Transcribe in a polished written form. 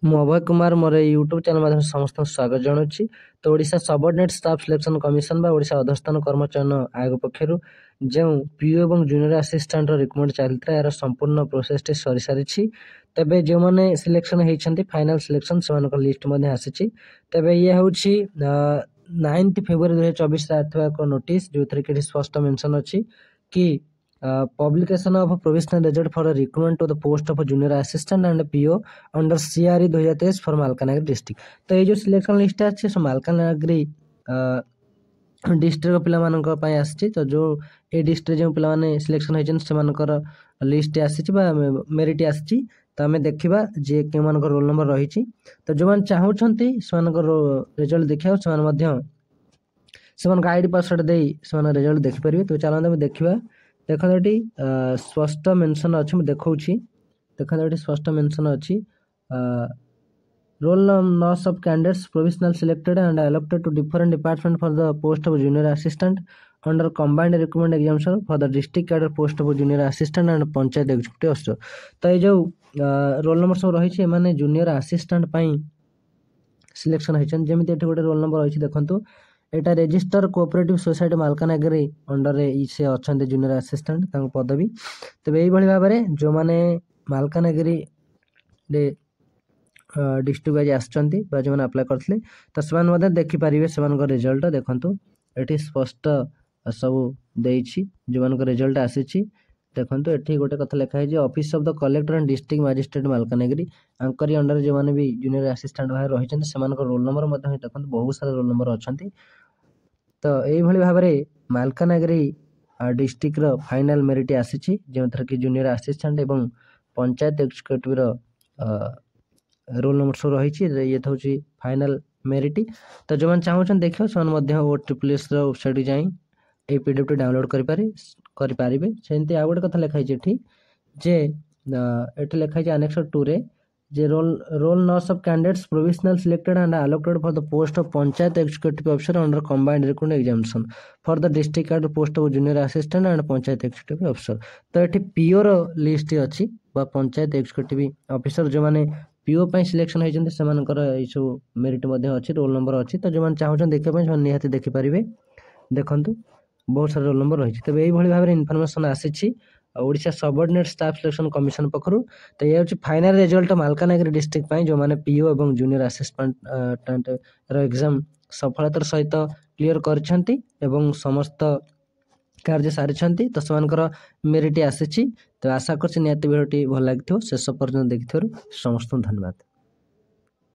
ମୁଁ ଅଭୟ କୁମାର ମୋର ଏଇ ୟୁଟ୍ୟୁବ୍ ଚ୍ୟାନେଲ୍ ମାଧ୍ୟମରେ ସମସ୍ତଙ୍କୁ ସ୍ୱାଗତ ଜଣାଉଛି। ତ Odisha subordinate staff selection commission ବା ଓଡ଼ିଶା ଅଧସ୍ଥାନ କର୍ମଚୟନ ଆୟୋଗ ପକ୍ଷରୁ ଯେଉଁ ପିଓ ଏବଂ ଜୁନିୟର ଆସିଷ୍ଟାଣ୍ଟର ରିକ୍ରୁଟମେଣ୍ଟ ଚାଲିଥିଲା ଏହାର ସମ୍ପୂର୍ଣ୍ଣ ପ୍ରୋସେସ୍ଟି ସରିସାରିଛି। ତେବେ ଯେଉଁମାନେ ସିଲେକ୍ସନ୍ ହେଇଛନ୍ତି ଫାଇନାଲ୍ ସିଲେକ୍ସନ୍ ସେମାନଙ୍କ ଲିଷ୍ଟ ମଧ୍ୟ ଆସିଛି। ତେବେ ଇଏ ହେଉଛି 9 ଫେବୃଆରୀ 2024ରେ ଆସିଥିବା ଏକ ନୋଟିସ୍ ଯେଉଁଥିରେ କି ଏଠି ସ୍ପଷ୍ଟ ମେନ୍ସନ୍ ଅଛି କି publication of provisional result for recruitment to the post of junior assistant and PO under CRE 2023 for Malkanagiri district। तो ये जो सिलेक्शन लिस्ट ଅଛି ସେ ମାଲକାନଗିରି डिस्ट्रिक्ट ପିଲାମାନଙ୍କ ପାଇଁ ଆସିଛି। ତ ଯେଉଁ ଏ ଡିଷ୍ଟ୍ରିକ୍ଟ ଯେଉଁ ପିଲାମାନେ ସିଲେକ୍ସନ୍ ହେଇଛନ୍ତି ସେମାନଙ୍କର ଲିଷ୍ଟ ଆସିଛି ବା ମେରିଟ୍ ଆସିଛି। ତ ଆମେ ଦେଖିବା ଯେ କେଉଁମାନଙ୍କର ରୋଲ୍ ନମ୍ବର ରହିଛି। ତ ଯେଉଁମାନେ ଚାହୁଁଛନ୍ତି ସେମାନଙ୍କର ରେଜଲ୍ଟ ଦେଖିବାକୁ ସେମାନେ ମଧ୍ୟ ସେମାନଙ୍କ ଆଇଡି ପାସୱାର୍ଡ ଦେଇ ସେମାନେ ରେଜଲ୍ଟ ଦେଖିପାରିବେ। ତ ଚାଲନ୍ତୁ ଆମେ ଦେଖିବା। ଦେଖନ୍ତୁ ଏଠି ସ୍ପଷ୍ଟ ମେନ୍ସନ୍ ଅଛି, ମୁଁ ଦେଖାଉଛି। ଦେଖନ୍ତୁ ଏଠି ସ୍ପଷ୍ଟ ମେନ୍ସନ୍ ଅଛି roll loss of candidates provisional selected and allocated to different department for the post of junior assistant under combined recruitment examination for the district cadre post of junior assistant and panchayat executive officer। तो ये जो roll number सब रही है junior आसिस्टांट selection होती जमी ये गोटे रोल नंबर रही देखो यहाँ register cooperative society Malkangiri under से अच्छा जूनियर आसिस्टांट पदवी। तेज यही भाव में जो मैंने मालकानगिरी डिस्ट्रिक्ट वाइज आसुँच जो अप्लाई करते तो से देखिपारे से रिजल्ट देखु ये स्पष्ट सब देती जो मान रिजल्ट आसी देखो ये गोटे कथा लिखाई office of the collector and district magistrate Malkangiri आंकरी अंडर जो मैंने भी जूनियर आसिस्टांट भाई रही से रोल नंबर देखो बहुत सारा रोल नंबर अच्छा। तो यही भाव में मालकानगिरी डिस्ट्रिक्ट फाइनाल मेरिट आसी जो थी कि जूनियर आसिस्टांट और पंचायत एक्जिक्यूटिव रोल नंबर सब रही ये हूँ फाइनाल मेरिट। तो जो मैंने चाहूँ देखो से OTPS वेबसाइट जाए ये पीडीएफ डाउनलोड करें सेमती आ गए कथा लिखाई जे ये लिखाई आनेक्स 2 रे जे roll nos of candidates provisional selected and allocated for the post of panchayat executive officer under combined recruitment examination for the district cadre post of junior assistant and panchayat executive officer. तो ये पीओ लिस्ट अच्छी panchayat executive officer जो मैंने PO selection होती से सब merit अच्छी roll number अच्छी। तो जो मैंने चाहूँ देखा निहाती देखिपारे देखूँ बहुत सारा रोल नंबर रही। तेज यही भाव में इनफर्मेशन आसी Odisha subordinate staff selection commission पक्षर। तो ये हूँ फाइनाल रिजल्ट मालकानगिरी डिस्ट्रिक्ट जो मैंने पीओ और जूनियर असिस्टेंट एग्जाम सफलतार सहित क्लीयर कर समस्त कार्य सारी तो से मेरिट आसी। तो आशा कर निहाती भिडियोटी भल लगी शेष पर्यटन देखि समस्त धन्यवाद।